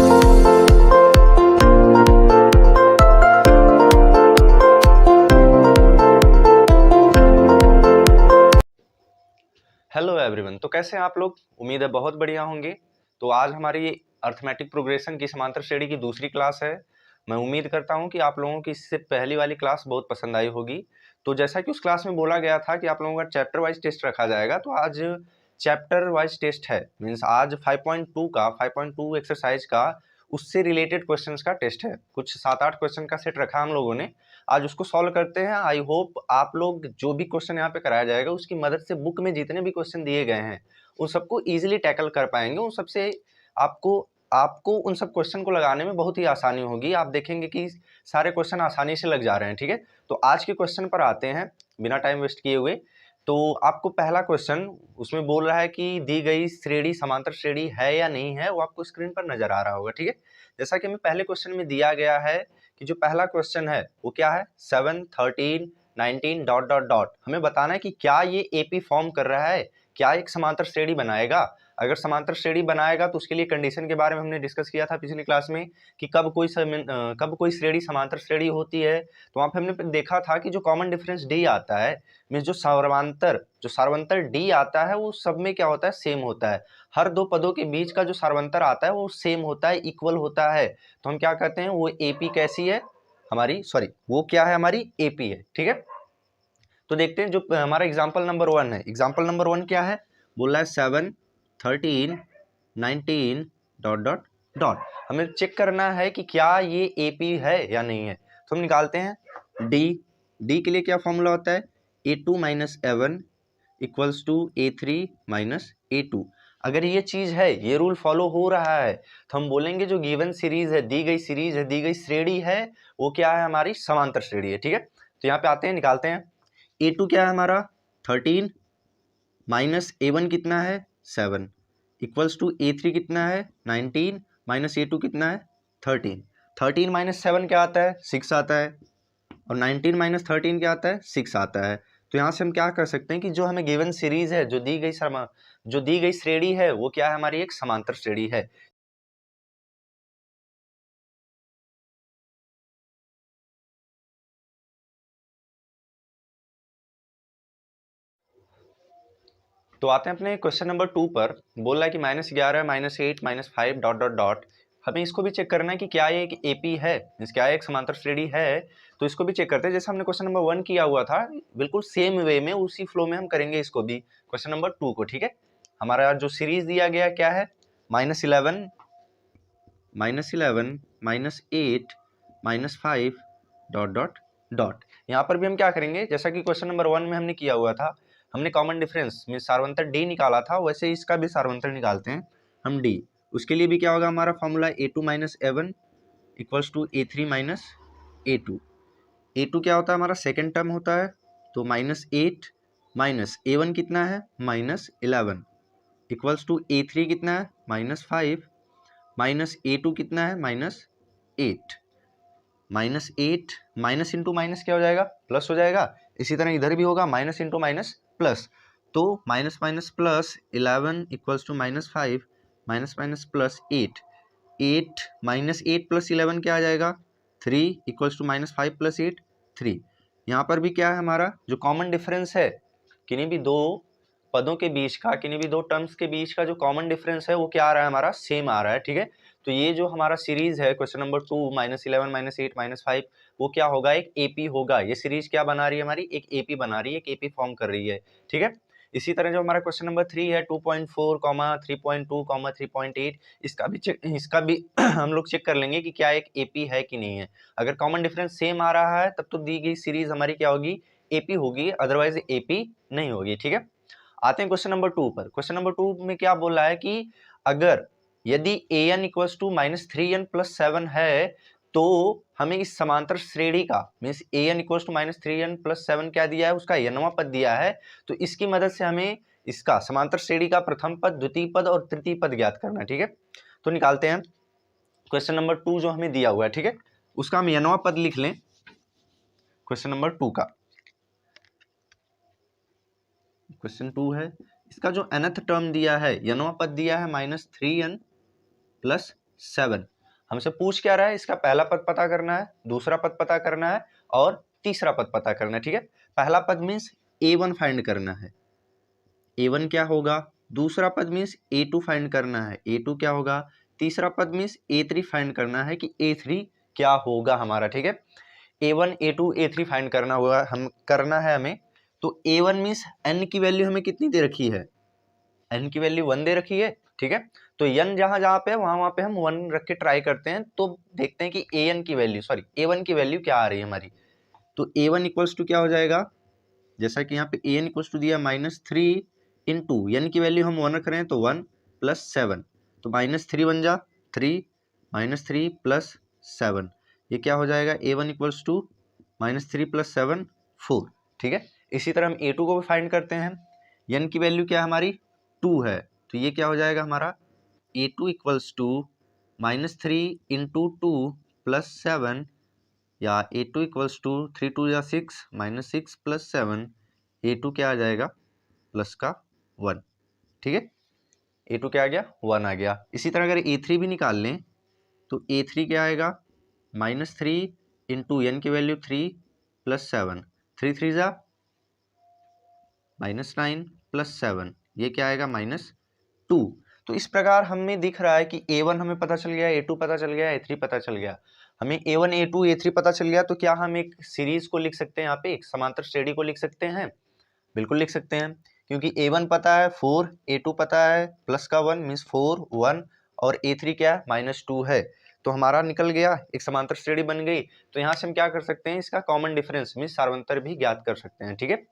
Hello everyone, तो कैसे हैं आप लोग? उम्मीद है बहुत बढ़िया होंगे। तो आज हमारी अर्थमेटिक प्रोग्रेशन की समांतर श्रेणी की दूसरी क्लास है। मैं उम्मीद करता हूं कि आप लोगों की इससे पहली वाली क्लास बहुत पसंद आई होगी। तो जैसा कि उस क्लास में बोला गया था कि आप लोगों का चैप्टर वाइज टेस्ट रखा जाएगा, तो आज चैप्टर वाइज टेस्ट है। मीन्स आज 5.2 एक्सरसाइज का उससे रिलेटेड क्वेश्चंस का टेस्ट है। कुछ 7-8 क्वेश्चन का सेट रखा हम लोगों ने, आज उसको सॉल्व करते हैं। आई होप आप लोग जो भी क्वेश्चन यहाँ पे कराया जाएगा उसकी मदद से बुक में जितने भी क्वेश्चन दिए गए हैं उन सबको इजीली टैकल कर पाएंगे। उन सबसे आपको आपको उन सब क्वेश्चन को लगाने में बहुत ही आसानी होगी। आप देखेंगे कि सारे क्वेश्चन आसानी से लग जा रहे हैं। ठीक है, तो आज के क्वेश्चन पर आते हैं बिना टाइम वेस्ट किए हुए। तो आपको पहला क्वेश्चन उसमें बोल रहा है कि दी गई श्रेणी समांतर श्रेणी है या नहीं है, वो आपको स्क्रीन पर नजर आ रहा होगा। ठीक है, जैसा कि हमें पहले क्वेश्चन में दिया गया है कि जो पहला क्वेश्चन है वो क्या है, 7, 13, 19 डॉट डॉट डॉट। हमें बताना है कि क्या ये एपी फॉर्म कर रहा है, क्या एक समांतर श्रेणी बनाएगा। अगर समांतर श्रेणी बनाएगा तो उसके लिए कंडीशन के बारे में हमने डिस्कस किया था पिछली क्लास में कि कब कोई श्रेणी समांतर श्रेणी होती है। तो वहाँ पे हमने देखा था कि जो कॉमन डिफरेंस डी आता है, मीन्स जो सार्वंतर डी आता है वो सब में क्या होता है, सेम होता है। हर दो पदों के बीच का जो सार्वंतर आता है वो सेम होता है, इक्वल होता है। तो हम क्या कहते हैं, वो एपी कैसी है हमारी, वो क्या है, हमारी एपी है। ठीक है, तो देखते हैं जो हमारा एग्जाम्पल नंबर 1 है। एग्जाम्पल नंबर 1 क्या है, बोल रहा है 7, 13, 19 डॉट डॉट डॉट। हमें चेक करना है कि क्या ये एपी है या नहीं है। तो हम निकालते हैं डी के लिए क्या फॉर्मूला होता है, A2 minus A1 equals to A3 minus A2। अगर ये चीज है, ये रूल फॉलो हो रहा है, तो हम बोलेंगे जो गिवन सीरीज है, दी गई सीरीज है, दी गई श्रेणी है, वो क्या है, हमारी समांतर श्रेणी है। ठीक है, तो यहाँ पे आते हैं, निकालते हैं। A2 क्या है हमारा 13 माइनस A1 कितना है 7 इक्वल्स टू A3 कितना है 19 माइनस A2 कितना है 13। 13 माइनस 7 क्या आता है, 6 आता है, और 19 माइनस 13 क्या आता है, 6 आता है। तो यहाँ से हम क्या कर सकते हैं कि जो हमें गिवन सीरीज है, जो दी गई श्रेणी है, वो क्या है, हमारी एक समांतर श्रेणी है। तो आते हैं अपने क्वेश्चन नंबर 2 पर। बोल रहा है कि -11, -8, -5 डॉट डॉट डॉट। हमें इसको भी चेक करना है कि क्या ये एक एपी है, क्या ये एक समांतर श्रेणी है। तो इसको भी चेक करते हैं, जैसे हमने क्वेश्चन नंबर 1 किया हुआ था, बिल्कुल सेम वे में उसी फ्लो में हम करेंगे इसको भी, क्वेश्चन नंबर 2 को। ठीक है, हमारा जो सीरीज दिया गया क्या है, -11, -8, -5 डॉट डॉट डॉट। यहाँ पर भी हम क्या करेंगे, जैसा कि क्वेश्चन नंबर 1 में हमने किया हुआ था, हमने कॉमन डिफरेंस मीन सार्वंतर डी निकाला था, वैसे इसका भी सार्वंतर निकालते हैं हम डी। उसके लिए भी क्या होगा, हमारा formula A2 minus A1 equals to A3 minus A2। A2 क्या होता है, हमारा सेकेंड टर्म होता है, तो -8 माइनस A1 कितना है, -11 इक्वल्स टू A3 कितना है, -5 माइनस A2 कितना है, -8। -8 माइनस इंटू माइनस क्या हो जाएगा, प्लस हो जाएगा। इसी तरह इधर भी होगा, माइनस इंटू माइनस प्लस। तो minus minus plus 11 equals to -5 minus minus plus 8। 8 -8 plus 11 क्या आ जाएगा, 3 इक्वल्स टू -5 प्लस 8 3। यहाँ पर भी क्या है, हमारा जो कॉमन डिफरेंस है, किन्हीं भी दो पदों के बीच का, किन्हीं भी दो टर्म्स के बीच का जो कॉमन डिफरेंस है वो क्या आ रहा है, हमारा सेम आ रहा है। ठीक है, तो ये जो हमारा सीरीज है क्वेश्चन नंबर 2, -11, -8, -5, वो क्या होगा, एक एपी होगा। ये सीरीज क्या बना रही है, हमारी एक एपी बना रही है, एक एपी फॉर्म कर रही है। ठीक है, इसी तरह जो हमारा क्वेश्चन नंबर 3 है, 2.4, 3.2, 3.8, इसका भी हम लोग चेक कर लेंगे कि क्या एक एपी है कि नहीं है। अगर कॉमन डिफरेंस सेम आ रहा है तब तो दी गई सीरीज हमारी क्या होगी, एपी होगी, अदरवाइज एपी नहीं होगी। ठीक है, आते हैं क्वेश्चन नंबर 2 पर। क्वेश्चन नंबर 2 में क्या बोल रहा है कि अगर यदि an equals to -3n plus 7 है, तो हमें इस समांतर श्रेणी का means an equals to -3n plus 7 क्या दिया है, उसका nवां पद दिया है। तो इसकी मदद से हमें इसका समांतर श्रेणी का प्रथम पद, द्वितीय पद और तृतीय पद ज्ञात करना है। ठीक है, तो निकालते हैं क्वेश्चन नंबर 2 जो हमें दिया हुआ है। ठीक है, उसका हम nवां पद लिख लें क्वेश्चन नंबर 2 का। क्वेश्चन 2 है, इसका जो nth टर्म दिया है, nवां पद दिया है -3n प्लस 7। हमसे पूछ क्या रहा है, इसका पहला पद पता करना है, दूसरा पद पता करना है और तीसरा पद पता करना है, ठीक है। पहला पद मीन्स a1 फाइंड करना है, a1 क्या होगा, दूसरा पद मीन्स a2 फाइंड करना है, a2 क्या होगा, तीसरा पद मीन्स a3 फाइंड करना है कि a3 क्या होगा हमारा, ठीक है। a1 a2 a3 फाइंड करना होगा, हम करना है हमें। तो a1 मीन्स n की वैल्यू हमें कितनी दे रखी है, n की वैल्यू 1 दे रखी है, ठीक है। तो n जहां जहां पे है वहां पे हम 1 रख के ट्राई करते हैं, तो देखते हैं कि a1 की वैल्यू क्या आ रही है हमारी। तो a1 इक्वल्स टू क्या हो जाएगा, जैसा कि यहाँ पे an इक्वल्स टू दिया -3 इंटू n की वैल्यू हम 1 रख रहे हैं तो 1 + 7, तो -3 बन जा 3 -3 + 7, ये क्या हो जाएगा, a1 इक्वल्स टू -3 + 7 4, ठीक है। इसी तरह हम a2 को भी फाइंड करते हैं, n की वैल्यू क्या हमारी 2 है, तो ये क्या हो जाएगा हमारा a2 इक्वल्स टू -3 इंटू 2 + 7, या a2 इक्वल्स टू 3 2 या 6 -6 + 7, a2 क्या आ जाएगा प्लस का 1, ठीक है। a2 क्या आ गया 1 आ गया। इसी तरह अगर a3 भी निकाल लें तो a3 क्या आएगा -3 इंटू n की वैल्यू 3 + 7, 3 3 जा -9 + 7, ये क्या आएगा -2। तो इस प्रकार हमें दिख रहा है कि a1 हमें पता चल गया, a2 पता चल गया, a3 पता चल गया। हमें a1 a2 a3 पता चल गया, तो क्या हम एक सीरीज को लिख सकते हैं, यहाँ पे एक समांतर श्रेणी को लिख सकते हैं, बिल्कुल लिख सकते हैं। क्योंकि a1 पता है 4, a2 पता है प्लस का 1 मीन्स 4 1, और a3 क्या है -2 है, तो हमारा निकल गया, एक समांतर श्रेणी बन गई। तो यहाँ से हम क्या कर सकते हैं, इसका कॉमन डिफरेंस मीन्स सार्वंतर भी ज्ञात कर सकते हैं, ठीक है।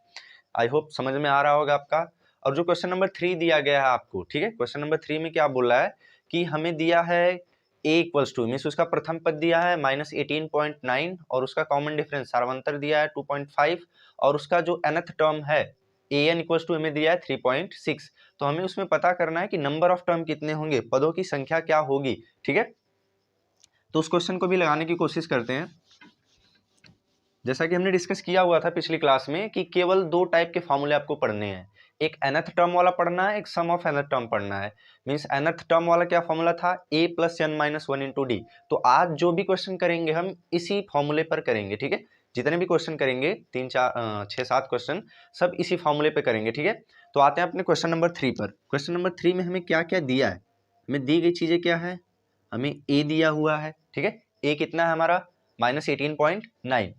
आई होप समझ में आ रहा होगा आपका। और जो क्वेश्चन नंबर 3 दिया गया है आपको, ठीक है, क्वेश्चन नंबर 3 में क्या बोला है कि हमें दिया है a इक्वल्स टू मीन्स उसका प्रथम पद दिया है -18.9 और उसका कॉमन डिफरेंस सार्वंतर दिया है 2.5, और उसका जो nth टर्म है an इक्वल्स टू हमें दिया है 3.6। तो हमें उसमें पता करना है कि नंबर ऑफ टर्म कितने होंगे, पदों की संख्या क्या होगी, ठीक है। तो उस क्वेश्चन को भी लगाने की कोशिश करते हैं। जैसा कि हमने डिस्कस किया हुआ था पिछली क्लास में कि केवल 2 टाइप के फॉर्मूले आपको पढ़ने हैं, एक nth टर्म वाला पढ़ना है, एक सम ऑफ nth टर्म पढ़ना है। मींस nth टर्म वाला क्या फॉर्मूला था, a + n - 1 × d। तो आज जो भी क्वेश्चन करेंगे हम इसी फॉर्मूले पर करेंगे, ठीक है। जितने भी क्वेश्चन करेंगे 3 4 6 7 क्वेश्चन सब इसी फॉर्मूले पे करेंगे, ठीक है। तो आते हैं अपने क्वेश्चन नंबर 3 पर। क्वेश्चन नंबर 3 में हमें क्या क्या दिया है, हमें दी गई चीजें क्या है, हमें a दिया हुआ है, ठीक है। a कितना है हमारा -18.9,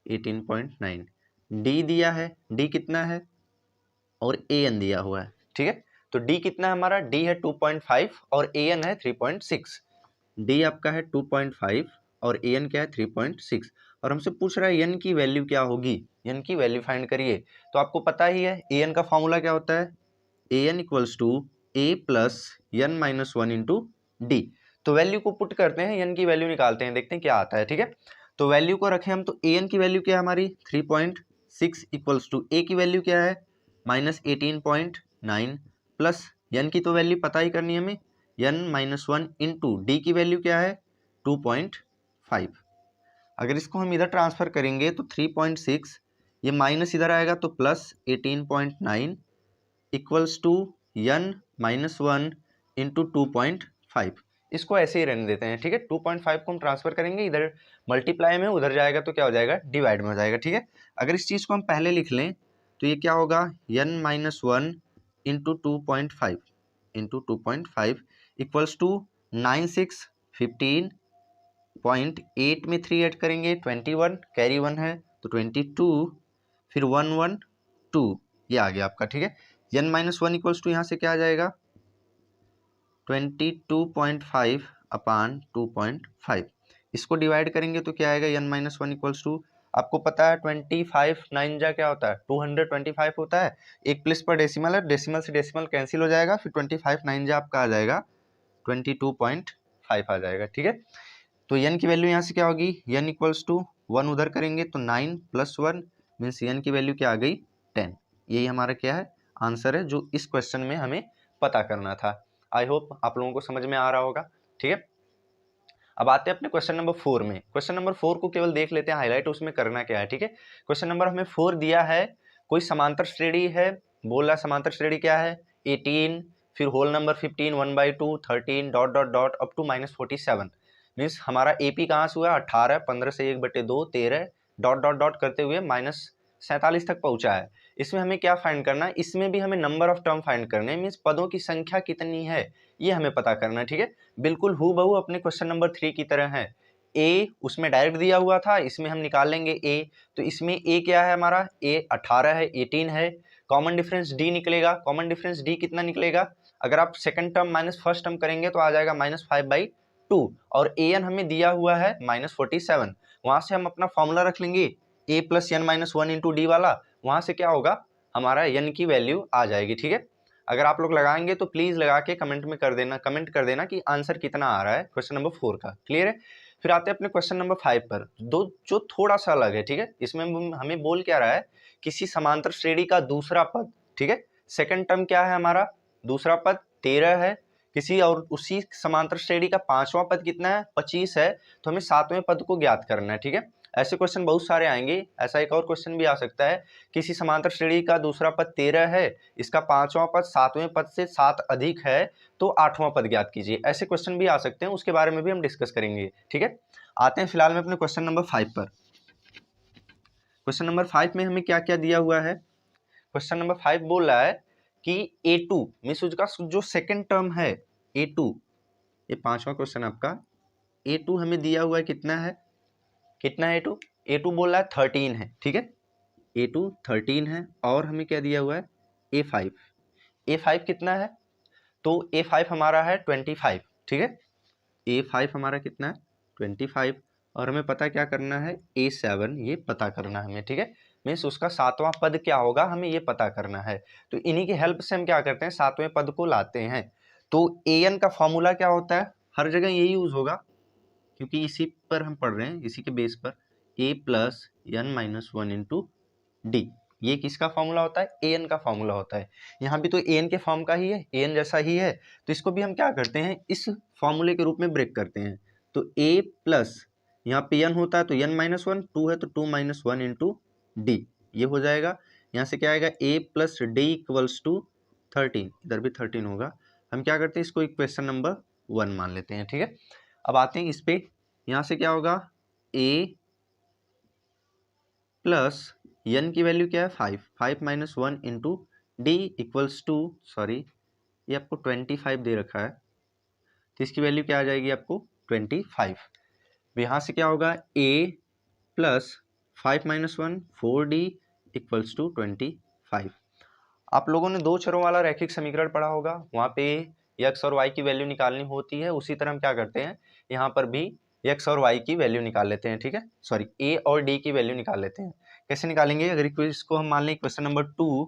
18.9, डी दिया है, डी कितना है, और ए एन दिया हुआ है, ठीक है। तो डी कितना है हमारा, डी है 2.5 और ए एन है 3.6। डी आपका है 2.5 और ए एन क्या है 3.6, और हमसे पूछ रहा है एन की वैल्यू क्या होगी, एन की वैल्यू फाइंड करिए। तो आपको पता ही है ए एन का फॉर्मूला क्या होता है, A N equals to A plus n - 1 into D. तो वैल्यू को पुट करते हैं, एन की वैल्यू निकालते हैं, देखते हैं क्या आता है, ठीक है। तो वैल्यू को रखें हम, तो ए एन की वैल्यू क्या है हमारी 3.6 इक्वल्स टू ए की वैल्यू क्या है -18.9, प्लस एन की तो वैल्यू पता ही करनी है हमें, n - 1 इंटू डी की वैल्यू क्या है 2.5। अगर इसको हम इधर ट्रांसफर करेंगे तो 3.6, ये माइनस इधर आएगा तो plus 18.9 equals to n - 1 into 2.5। इसको ऐसे ही रहने देते हैं, ठीक है। 2.5 को हम ट्रांसफर करेंगे, इधर मल्टीप्लाई में उधर जाएगा तो क्या हो जाएगा, डिवाइड में हो जाएगा, ठीक है। अगर इस चीज़ को हम पहले लिख लें तो ये क्या होगा n - 1 into 2.5 into 2.5 equals to 9615.8 में 3 ऐड करेंगे 21, कैरी 1 है तो 22, फिर 112, ये आ गया आपका, ठीक है। n - 1 इक्वल्स टू यहाँ से क्या आ जाएगा 22.5 अपान 2.5, इसको डिवाइड करेंगे तो क्या आएगा n - 1 इक्वल्स टू, आपको पता है 25 9 जा क्या होता है 225 होता है, एक प्लेस पर डेसिमल है, डेसिमल से डेसिमल कैंसिल हो जाएगा, फिर 25 9 जा आपका आ जाएगा 22.5 आ जाएगा, ठीक है। तो n की वैल्यू यहाँ से क्या होगी, n इक्वल्स टू 1 उधर करेंगे तो 9 + 1 मीन्स n की वैल्यू क्या आ गई 10। यही हमारा क्या है आंसर है जो इस क्वेश्चन में हमें पता करना था। आई होप आप लोगों को समझ में आ रहा होगा, ठीक है। अब आते हैं अपने क्वेश्चन नंबर 4 में। क्वेश्चन नंबर 4 को केवल देख लेते हैं हाईलाइट, उसमें करना क्या है, ठीक है। क्वेश्चन नंबर हमें 4 दिया है, कोई समांतर श्रेणी है, बोल रहा है समांतर श्रेणी क्या है 18 फिर whole number 15 1/2 13 dot dot dot up to -47 means हमारा AP कहाँ से हुआ 18, 15 से 1/2 13 डॉट डॉट डॉट करते हुए -47 तक पहुंचा है। इसमें हमें क्या फाइंड करना है, इसमें भी हमें नंबर ऑफ टर्म फाइंड करने हैं, मीन्स पदों की संख्या कितनी है ये हमें पता करना है। ठीक है, बिल्कुल हूबहू अपने क्वेश्चन नंबर 3 की तरह है। ए उसमें डायरेक्ट दिया हुआ था, इसमें हम निकाल लेंगे ए। तो इसमें ए क्या है हमारा, ए 18 है, 18 है। कॉमन डिफरेंस डी निकलेगा, कॉमन डिफरेंस डी कितना निकलेगा, अगर आप second term minus first term करेंगे तो आ जाएगा -5/2 और ए एन हमें दिया हुआ है -47। वहां से हम अपना फॉर्मूला रख लेंगे a + n-1 इंटू डी वाला, वहां से क्या होगा हमारा n की वैल्यू आ जाएगी। ठीक है, अगर आप लोग लगाएंगे तो प्लीज लगा के कमेंट में कर देना, कमेंट कर देना कि आंसर कितना आ रहा है क्वेश्चन नंबर 4 का। क्लियर है, फिर आते हैं अपने क्वेश्चन नंबर 5 पर, दो जो थोड़ा सा अलग है। ठीक है, इसमें हमें बोल क्या रहा है, किसी समांतर श्रेणी का दूसरा पद। ठीक है, सेकंड टर्म क्या है हमारा, दूसरा पद 13 है, किसी और उसी समांतर श्रेणी का पांचवा पद कितना है 25 है, तो हमें सातवें पद को ज्ञात करना है। ठीक है, ऐसे क्वेश्चन बहुत सारे आएंगे। ऐसा एक और क्वेश्चन भी आ सकता है, किसी समांतर श्रेणी का दूसरा पद 13 है, इसका पांचवा पद सातवें पद से 7 अधिक है, तो आठवां पद ज्ञात कीजिए। ऐसे क्वेश्चन भी आ सकते हैं, उसके बारे में भी हम डिस्कस करेंगे। ठीक है, आते हैं फिलहाल में अपने क्वेश्चन नंबर 5 पर। क्वेश्चन नंबर 5 में हमें क्या क्या दिया हुआ है, क्वेश्चन नंबर 5 बोल रहा है कि A2 मीन्स उसका जो सेकंड टर्म है A2, ये पांचवा क्वेश्चन आपका, A2 हमें दिया हुआ है कितना है, कितना है A2, A2 बोल रहा है 13 है। ठीक है, A2 13 है और हमें क्या दिया हुआ है A5, A5 कितना है, तो A5 हमारा है 25। ठीक है, A5 हमारा कितना है 25 और हमें पता क्या करना है A7, ये पता करना है हमें। ठीक है, मीन्स उसका सातवां पद क्या होगा हमें ये पता करना है। तो इन्हीं की हेल्प से हम क्या करते हैं, सातवें पद को लाते हैं। तो an का फॉर्मूला क्या होता है, हर जगह यही यूज होगा क्योंकि इसी पर हम पढ़ रहे हैं, इसी के बेस पर a + n-1 इंटू डी, ये किसका फॉर्मूला होता है, an का फॉर्मूला होता है। यहाँ भी तो an के फॉर्म का ही है, an जैसा ही है, तो इसको भी हम क्या करते हैं इस फॉर्मूले के रूप में ब्रेक करते हैं। तो a+ यहाँ पे n होता है तो n-1, 2 है तो 2 - 1 इंटू डी, ये हो जाएगा। यहाँ से क्या आएगा a + d = 13, इधर भी 13 होगा। हम क्या करते हैं इसको इक्वेशन नंबर 1 मान लेते हैं। ठीक है, अब आते हैं इस पे, यहाँ से क्या होगा a + n की वैल्यू क्या है 5, 5 - 1 इंटू डी = सॉरी ये आपको 25 दे रखा है, तो इसकी वैल्यू क्या आ जाएगी आपको 25। यहाँ से क्या होगा a + 5 - 1 4d = 25। आप लोगों ने दो चरों वाला रैखिक समीकरण पढ़ा होगा, वहाँ पे x और y की वैल्यू निकालनी होती है, उसी तरह हम क्या करते हैं यहाँ पर भी x और y की वैल्यू निकाल लेते हैं। ठीक है, सॉरी a और d की वैल्यू निकाल लेते हैं। कैसे निकालेंगे, अगर इसको हम मान लें क्वेश्चन नंबर 2,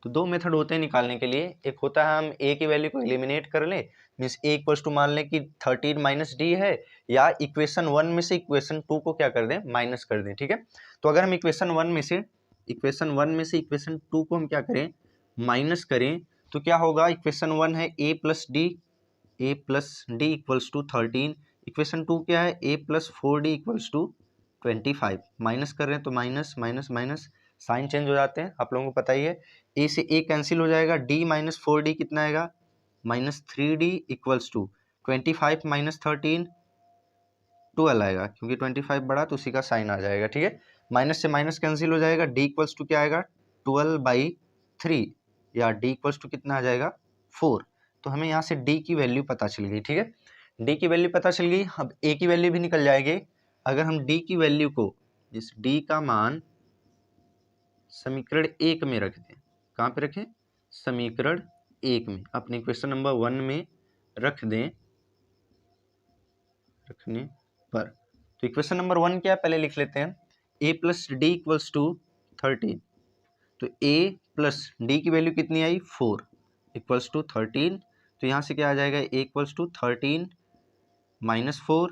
तो दो मेथड होते हैं निकालने के लिए। एक होता है हम a की वैल्यू को एलिमिनेट कर लें, मीन्स a = मान लें कि 13 - d है, या इक्वेशन 1 में से इक्वेशन 2 को क्या कर दें माइनस कर दें। ठीक है, तो अगर हम इक्वेशन 1 में से इक्वेशन 2 को हम क्या करें माइनस करें, तो क्या होगा, इक्वेशन 1 है a + d = 13, इक्वेशन 2 क्या है a + 4d = 25। माइनस कर रहे हैं तो minus minus minus sign change हो जाते हैं, आप लोगों को पता ही है। a से a कैंसिल हो जाएगा, d - 4d कितना आएगा -3d = 25 - 13 12 आएगा, क्योंकि 25 बड़ा तो उसी का साइन आ जाएगा। ठीक है, माइनस से माइनस कैंसिल हो जाएगा, d = क्या आएगा 12/3, या d = कितना आ जाएगा 4। तो हमें यहाँ से d की वैल्यू पता चल गई। ठीक है, d की वैल्यू पता चल गई, अब a की वैल्यू भी निकल जाएगी। अगर हम d की वैल्यू को, इस d का मान समीकरण 1 में रख दें, कहाँ पे रखें, समीकरण 1 में, अपने क्वेश्चन नंबर 1 में रख दें, रखने पर, तो इक्वेशन नंबर 1 क्या है पहले लिख लेते हैं, a + d = 13, तो a + d की वैल्यू कितनी आई 4 = 13, तो यहाँ से क्या आ जाएगा a = 13 - 4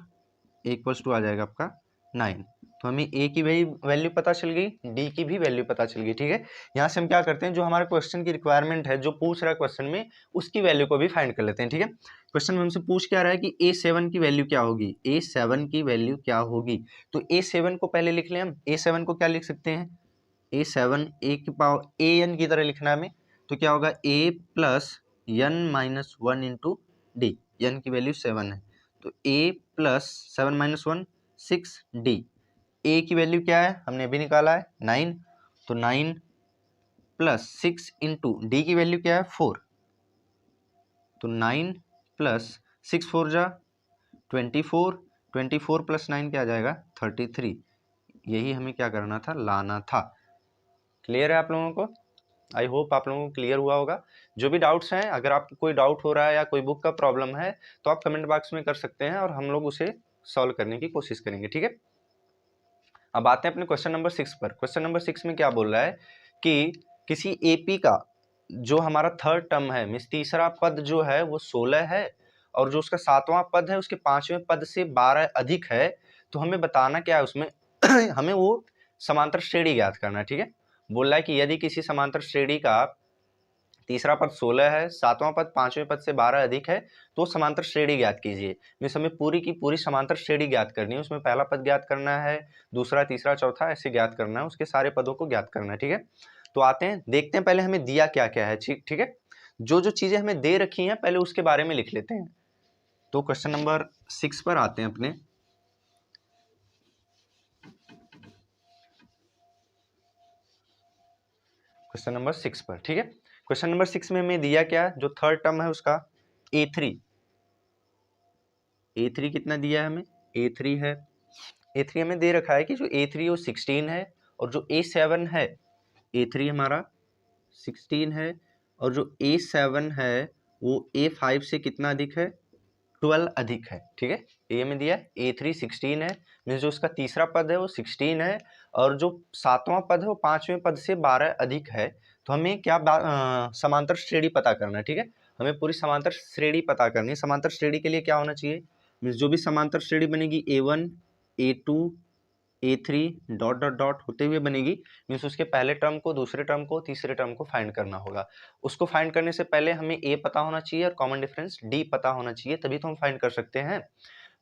= आ जाएगा आपका 9। तो हमें a की वैल्यू पता चल गई, d की भी वैल्यू पता चल गई। ठीक है, यहाँ से हम क्या करते हैं, जो हमारे क्वेश्चन की रिक्वायरमेंट है, जो पूछ रहा है क्वेश्चन में, उसकी वैल्यू को भी फाइंड कर लेते हैं। ठीक है, क्वेश्चन में हमसे पूछ क्या रहा है कि a7 की वैल्यू क्या होगी, a7 की वैल्यू क्या होगी, तो a7 को पहले लिख लें हम। a7 को क्या लिख सकते हैं, a7 a की पावर an की तरह लिखना है हमें, तो क्या होगा a plus n minus 1 into D, n की वैल्यू 7 है, तो a plus 7 minus 1 6d। a की वैल्यू क्या है हमने अभी निकाला है 9, तो 9 प्लस 6 इंटू डी की वैल्यू क्या है 4, तो 9 प्लस 6 4 जा 24, 24 प्लस 9 क्या आ जाएगा 33। यही हमें क्या करना था, लाना था। क्लियर है आप लोगों को? आई होप आप लोगों को क्लियर हुआ होगा। जो भी डाउट्स हैं, अगर आपको कोई डाउट हो रहा है या कोई बुक का प्रॉब्लम है तो आप कमेंट बॉक्स में कर सकते हैं और हम लोग उसे सॉल्व करने की कोशिश करेंगे, ठीक है। अब आते हैं अपने क्वेश्चन नंबर 6 पर। क्वेश्चन नंबर 6 में क्या बोल रहा है कि किसी एपी का जो हमारा थर्ड टर्म है, मीन्स तीसरा पद जो है वो 16 है और जो उसका सातवां पद है उसके पांचवें पद से 12 अधिक है, तो हमें बताना क्या है उसमें हमें वो समांतर श्रेणी ज्ञात करना है, ठीक है। बोल रहा है कि यदि किसी समांतर श्रेणी का तीसरा पद 16 है, सातवां पद पांचवें पद से 12 अधिक है, तो समांतर श्रेणी ज्ञात कीजिए। मीन्स हमें पूरी की पूरी समांतर श्रेणी ज्ञात करनी है, उसमें पहला पद ज्ञात करना है, दूसरा तीसरा चौथा ऐसे ज्ञात करना है, उसके सारे पदों को ज्ञात करना है, ठीक है। तो आते हैं, देखते हैं पहले हमें दिया क्या क्या है, ठीक है। जो जो चीजें हमें दे रखी हैं पहले उसके बारे में लिख लेते हैं। तो क्वेश्चन नंबर 6 पर आते हैं अपने। क्वेश्चन नंबर 6 पर, ठीक है। क्वेश्चन नंबर 6 में हमें दिया क्या, जो थर्ड टर्म है उसका a3 कितना दिया है हमें, a3 है। a3 हमें दे रखा है कि जो a3 वो 16 है और जो a7 है, a3 हमारा 16 है और जो a7 है वो a5 से कितना अधिक है, 12 अधिक है, ठीक है। ए में दिया है a3 16 है, मीन्स जो उसका तीसरा पद है वो 16 है और जो सातवां पद है वो पांचवें पद से 12 अधिक है। तो हमें क्या समांतर श्रेणी पता करना है, ठीक है। हमें पूरी समांतर श्रेणी पता करनी है। समांतर श्रेणी के लिए क्या होना चाहिए, मीन्स जो भी समांतर श्रेणी बनेगी a1 a2 a3 dot dot dot होते हुए बनेगी, मीन्स उसके पहले टर्म को, दूसरे टर्म को, तीसरे टर्म को फाइंड करना होगा। उसको फाइंड करने से पहले हमें a पता होना चाहिए और कॉमन डिफरेंस d पता होना चाहिए, तभी तो हम फाइंड कर सकते हैं।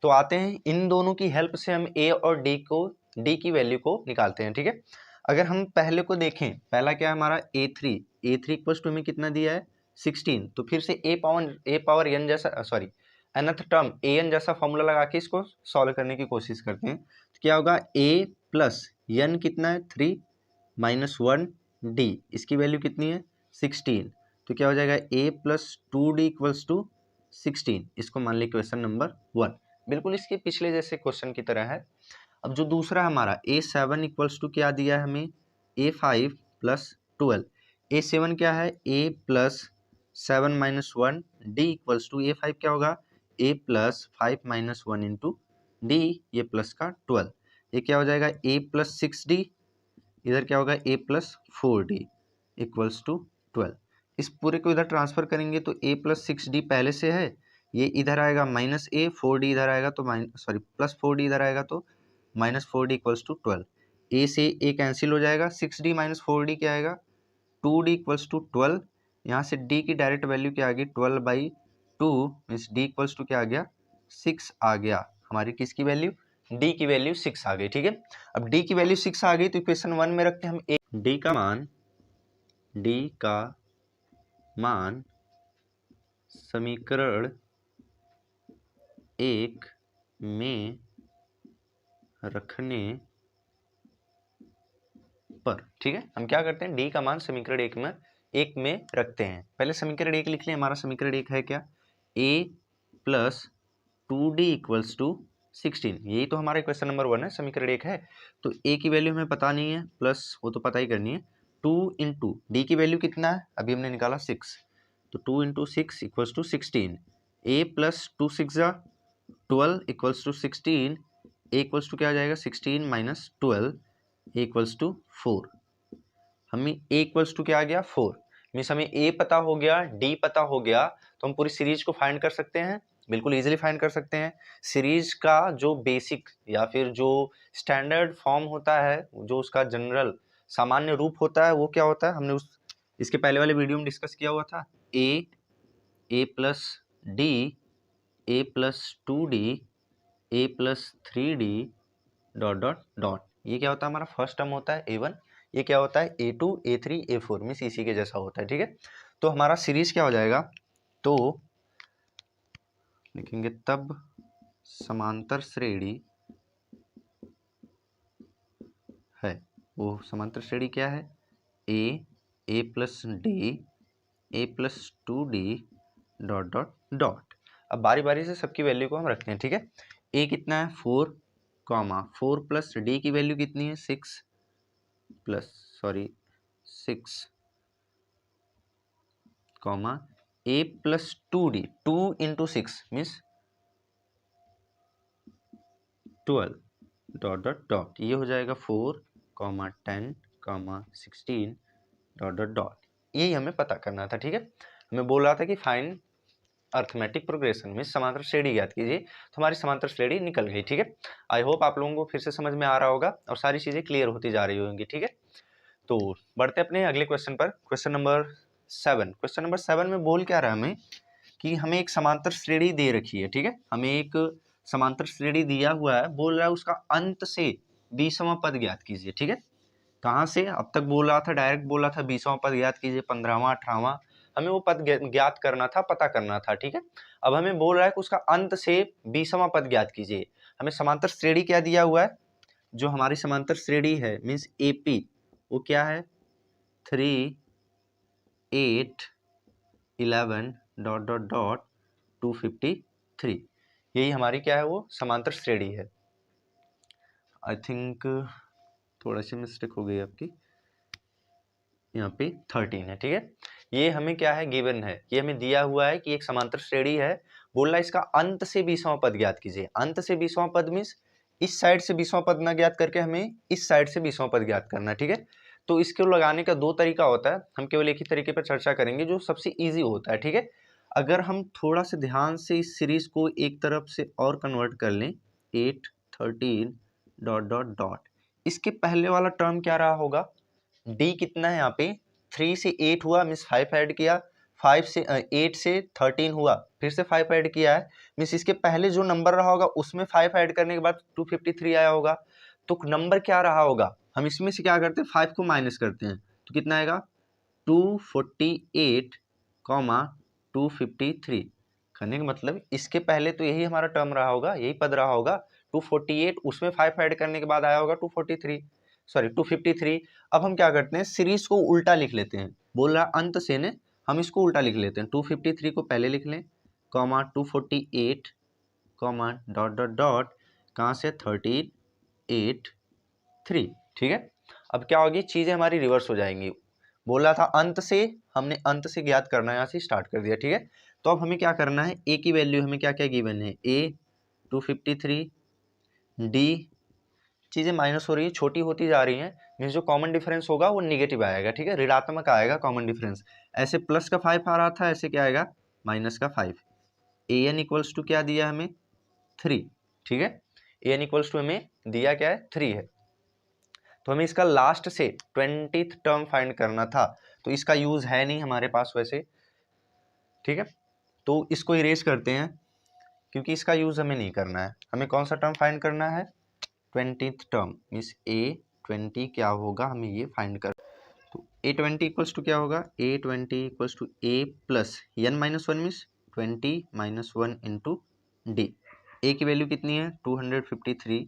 तो आते हैं, इन दोनों की हेल्प से हम a और d की वैल्यू को निकालते हैं, ठीक है। अगर हम पहले को देखें, पहला क्या है हमारा a3 इक्वल्स टू हमें कितना दिया है 16, तो फिर से a पावर n जैसा, सॉरी nth टर्म an जैसा फॉर्मूला लगा के इसको सॉल्व करने की कोशिश करते हैं। तो क्या होगा, a प्लस n कितना है 3 माइनस 1 d, इसकी वैल्यू कितनी है 16, तो क्या हो जाएगा a plus 2d equals to 16। इसको मान लीजिए क्वेश्चन नंबर 1, बिल्कुल इसके पिछले जैसे क्वेश्चन की तरह है। अब जो दूसरा हमारा a7 इक्वल्स टू क्या दिया है हमें, a5 प्लस 12, a7 क्या है a plus 7 minus 1 d equals to a5 क्या होगा a plus 5 minus 1 into D, ये प्लस का 12, ये क्या हो जाएगा a प्लस 6d, इधर क्या होगा a plus 4d equals to 12। इस पूरे को इधर ट्रांसफर करेंगे तो a प्लस 6d पहले से है, ये इधर आएगा माइनस a, 4d इधर आएगा तो प्लस 4d इधर आएगा तो minus 4d equals to 12। a से a कैंसिल हो जाएगा, 6d माइनस 4d क्या आएगा 2d इक्वल्स टू 12। यहाँ से d की डायरेक्ट वैल्यू क्या आ गई 12/2, मीन्स d इक्वल्स टू क्या आ गया 6 आ गया। हमारी किसकी वैल्यू, d की वैल्यू 6 आ गई, ठीक है। अब d की वैल्यू 6 आ गई तो इक्वेशन 1 में रखते हैं हम d का मान समीकरण 1 में रखने पर, ठीक है। हम क्या करते हैं, d का मान समीकरण 1 में रखते हैं। पहले समीकरण 1 लिख लें। हमारा समीकरण 1 है क्या, a plus 2d equals to 16, यही तो हमारा क्वेश्चन नंबर 1 है, समीकरण 1 है। तो a की वैल्यू हमें पता नहीं है, प्लस वो तो पता ही करनी है, 2 इंटू डी की वैल्यू कितना है अभी हमने निकाला 6, तो 2 into 6 equals to 16, a plus 2 6 जा 12 equals to 16, a equals to क्या आ जाएगा 16 माइनस 12 इक्वल्स टू 4। हमें a इक्वल्स टू क्या आ गया 4, मीन्स हमें a पता हो गया, d पता हो गया, तो हम पूरी सीरीज को फाइंड कर सकते हैं, बिल्कुल इजीली फाइंड कर सकते हैं। सीरीज का जो बेसिक या फिर जो स्टैंडर्ड फॉर्म होता है, जो उसका जनरल सामान्य रूप होता है, वो क्या होता है, हमने इसके पहले वाले वीडियो में डिस्कस किया हुआ था, a plus D, a plus 2d, a plus 3d dot dot dot, ये क्या होता है हमारा फर्स्ट टर्म होता है a1, ये क्या होता है A2 A3 A4 मीन्स इसी के जैसा होता है, ठीक है। तो हमारा सीरीज क्या हो जाएगा, तो लिखेंगे तब समांतर श्रेणी है, वो समांतर श्रेणी क्या है, A plus D A plus 2D dot dot dot. अब बारी बारी से सबकी वैल्यू को हम रखते हैं, ठीक है। A कितना है 4 कॉमा 4 प्लस D की वैल्यू कितनी है 6 comma A plus 2D 2 into 6 means 12 dot dot dot. ये हो जाएगा 4 comma 10 comma 16 dot dot dot. यही हमें पता करना था, ठीक है। हमें बोल रहा था कि फाइंड अर्थमेटिक प्रोग्रेशन में समांतर श्रेणी ज्ञात कीजिए, तो हमारी समांतर श्रेणी निकल गई, ठीक है। आई होप आप लोगों को फिर से समझ में आ रहा होगा और सारी चीजें क्लियर होती जा रही होंगी, ठीक है। तो बढ़ते अपने अगले क्वेश्चन पर, क्वेश्चन नंबर 7। क्वेश्चन नंबर 7 में बोल क्या रहा है हमें कि हमें एक समांतर श्रेणी दे रखी है, ठीक है। हमें एक समांतर श्रेणी दिया हुआ है, बोल रहा है उसका अंत से 20वां पद ज्ञात कीजिए, ठीक है। कहाँ से, अब तक बोल रहा था डायरेक्ट बोल रहा था 20वां पद ज्ञात कीजिए, 15वां 18वां, हमें वो पद ज्ञात करना था, पता करना था, ठीक है। अब हमें बोल रहा है कि उसका अंत से 20वां पद ज्ञात कीजिए। हमें समांतर श्रेणी क्या दिया हुआ है, जो हमारी समांतर श्रेणी है मीन्स AP, वो क्या है 3 8 11 डॉट डॉट डॉट 253। यही हमारी क्या है, वो समांतर श्रेणी है। आई थिंक थोड़ा सी मिस्टेक हो गई आपकी, यहाँ पे 13 है, ठीक है। ये हमें क्या है, गिवन है, ये हमें दिया हुआ है कि एक समांतर श्रेणी है, बोल रहा है इसका अंत से 20वां पद ज्ञात कीजिए। अंत से 20वां पद मीन्स इस साइड से 20वां पद ना ज्ञात करके हमें इस साइड से 20वां पद ज्ञात करना है, ठीक है। तो इसको लगाने का 2 तरीका होता है, हम केवल एक ही तरीके पर चर्चा करेंगे जो सबसे ईजी होता है, ठीक है। अगर हम थोड़ा सा ध्यान से इस सीरीज को एक तरफ से और कन्वर्ट कर लें 8 13 डॉट डॉट डॉट, इसके पहले वाला टर्म क्या रहा होगा, D कितना है यहाँ पे 3 से 8 हुआ मीन्स 5 ऐड किया, 5 से 8 से 13 हुआ, फिर से 5 ऐड किया है मीन्स इसके पहले जो नंबर रहा होगा उसमें 5 ऐड करने के बाद 253 आया होगा। तो नंबर क्या रहा होगा, हम इसमें से क्या करते हैं 5 को माइनस करते हैं, तो कितना आएगा 248 कॉमा 253। करने का मतलब इसके पहले तो यही हमारा टर्म रहा होगा, यही पद रहा होगा 248, उसमें 5 ऐड करने के बाद आया होगा 253। अब हम क्या करते हैं, सीरीज को उल्टा लिख लेते हैं, बोल रहा अंत से ने हम इसको उल्टा लिख लेते हैं, 253 को पहले लिख लें comma 248 comma dot dot dot, कहाँ से 383, ठीक है। अब क्या होगी, चीजें हमारी रिवर्स हो जाएंगी। बोल रहा था अंत से, हमने अंत से ज्ञात करना है, यहाँ से स्टार्ट कर दिया, ठीक है। तो अब हमें क्या करना है, A की वैल्यू हमें क्या क्या गिवन है, A 253, D चीजें माइनस हो रही है, छोटी होती जा रही हैं, मीन्स जो कॉमन डिफरेंस होगा वो निगेटिव आएगा, ठीक है, ऋणात्मक आएगा कॉमन डिफरेंस। ऐसे प्लस का 5 आ रहा था, ऐसे क्या आएगा माइनस का 5। an इक्वल्स टू क्या दिया हमें 3, ठीक है। an इक्वल्स टू हमें दिया क्या है 3 है। तो हमें इसका लास्ट से 20th टर्म फाइंड करना था, तो इसका यूज है नहीं हमारे पास वैसे, ठीक है। तो इसको इरेज करते हैं क्योंकि इसका यूज हमें नहीं करना है। हमें कौन सा टर्म फाइंड करना है 20th टर्म मीन्स A20 क्या होगा, हमें ये फाइंड कर। तो A20 इक्वल्स टू क्या होगा, A20 इक्वल्स टू A plus n minus 1 means 20 minus 1 into D। A की वैल्यू कितनी है 253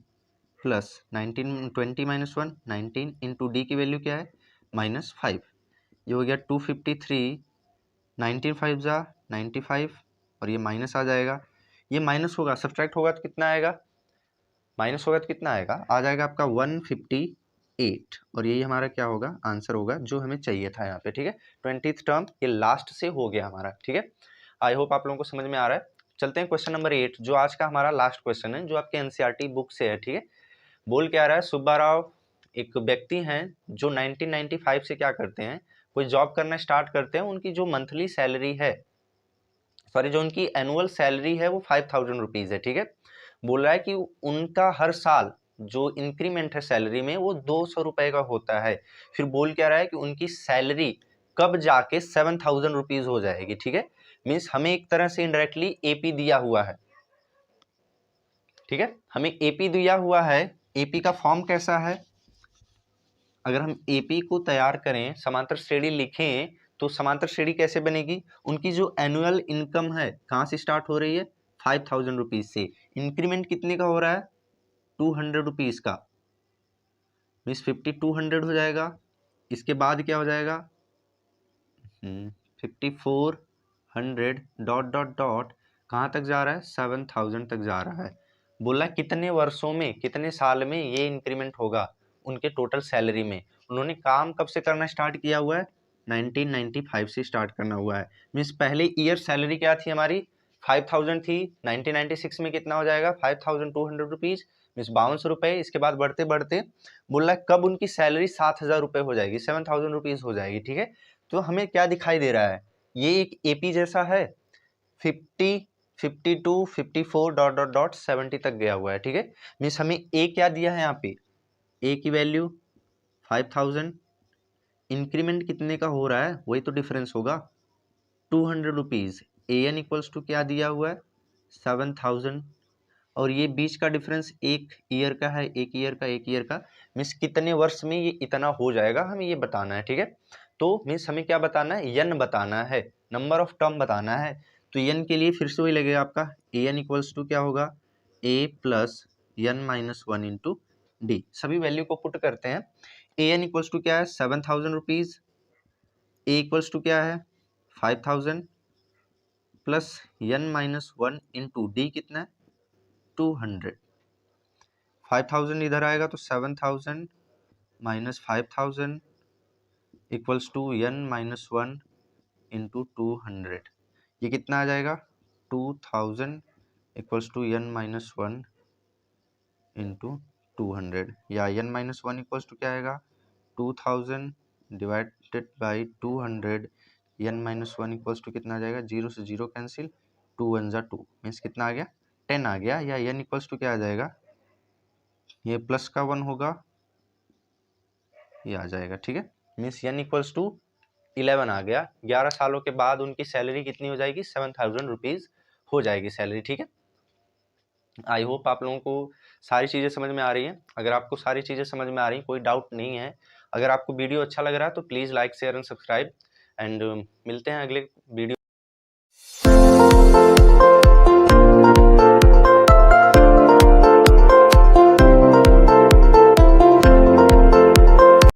प्लस 19 20 माइनस 1 19 इंटू D की वैल्यू क्या है -5। ये हो गया 253, 19 5 जा 95 और ये माइनस आ जाएगा, ये माइनस होगा सब्ट्रैक्ट होगा तो कितना आएगा, माइनस होगा तो कितना आएगा, आ जाएगा आपका 158 और यही हमारा क्या होगा आंसर होगा जो हमें चाहिए था यहाँ पे, ठीक है। 20th टर्म ये लास्ट से हो गया हमारा, ठीक है। आई होप आप लोगों को समझ में आ रहा है। चलते हैं क्वेश्चन नंबर 8 जो आज का हमारा लास्ट क्वेश्चन है, जो आपके एनसीईआरटी बुक से है, ठीक है। बोल क्या रहा है, सुब्बा राव एक व्यक्ति हैं जो 1995 से क्या करते हैं, कोई जॉब करना स्टार्ट करते हैं, उनकी जो मंथली सैलरी है, सॉरी जो उनकी एनुअल सैलरी है वो 5000 रुपीज है, ठीक है। बोल रहा है कि उनका हर साल जो इंक्रीमेंट है सैलरी में वो 200 रुपए का होता है। फिर बोल क्या रहा है कि उनकी सैलरी कब जाके 7000 रुपीज हो जाएगी, ठीक है। मीन्स हमें एक तरह से इनडायरेक्टली एपी दिया हुआ है, ठीक है, हमें एपी दिया हुआ है। एपी का फॉर्म कैसा है, अगर हम एपी को तैयार करें, समांतर श्रेणी लिखें, तो समांतर श्रेणी कैसे बनेगी? उनकी जो एनुअल इनकम है कहाँ से स्टार्ट हो रही है? 5000 रुपीज से। इंक्रीमेंट कितने का हो रहा है? 200 रुपीज का, मीन्स 5200 हो जाएगा। इसके बाद क्या हो जाएगा? 5400 डॉट डॉट डॉट कहाँ तक जा रहा है? 7000 तक जा रहा है। बोला कितने वर्षों में, कितने साल में ये इंक्रीमेंट होगा उनके टोटल सैलरी में। उन्होंने काम कब से करना स्टार्ट किया हुआ है? 1995 से स्टार्ट करना हुआ है। मीन्स पहले ईयर सैलरी क्या थी हमारी? 5000 थी। 1996 में कितना हो जाएगा? 5200 रुपीज, मीन्स 5200 रुपये। इसके बाद बढ़ते बढ़ते बोल रहा है कब उनकी सैलरी 7000 रुपये हो जाएगी, 7000 रुपीज हो जाएगी। ठीक है, तो हमें क्या दिखाई दे रहा है? ये एक एपी जैसा है, 50, 52, 54 डॉट डॉट डॉट 70 तक गया हुआ है। ठीक है, मीन्स हमें ए क्या दिया है यहाँ पे? ए की वैल्यू 5000, इंक्रीमेंट कितने का हो रहा है वही तो डिफरेंस होगा, 200 rupees. A N equals to क्या दिया हुआ है? 7000, और ये बीच का डिफरेंस एक ईयर का है, एक ईयर का। मीन्स कितने वर्ष में ये इतना हो जाएगा, हमें ये बताना है। ठीक है, तो मीन्स हमें क्या बताना है? यन बताना है, नंबर ऑफ टर्म बताना है। तो यन के लिए फिर से वही लगेगा आपका, ए एन इक्वल्स टू क्या होगा? A plus N minus 1 into D. सभी वैल्यू को पुट करते हैं। ए एन इक्वल्स टू क्या है? 7000 रुपीज। ए इक्वल्स टू क्या है? 5000 plus N minus 1 into D कितना है? 200। 5000 इधर आएगा तो 7000 minus 5000 equals to N minus 1 into 200। ये कितना आ जाएगा? 2000 equals to N minus 1 into 200, या यन माइनस 1 इक्वल्स टू क्या आएगा? 2000 divided by 200। N minus 1 equals to कितना आ जाएगा? 0 से 0 कैंसिल, 2 1 जा 2, मीन्स कितना आ गया? 10 आ गया। या यन इक्वल्स टू क्या आ जाएगा? ये प्लस का 1 होगा, ये आ जाएगा। ठीक है, मीन्स यन इक्वल्स टू 11 आ गया। 11 सालों के बाद उनकी सैलरी कितनी हो जाएगी? 7000 रुपीज हो जाएगी सैलरी। ठीक है, आई होप आप लोगों को सारी चीज़ें समझ में आ रही हैं। अगर आपको सारी चीज़ें समझ में आ रही हैं, कोई डाउट नहीं है, अगर आपको वीडियो अच्छा लग रहा है तो please like share and subscribe, and मिलते हैं अगले वीडियो।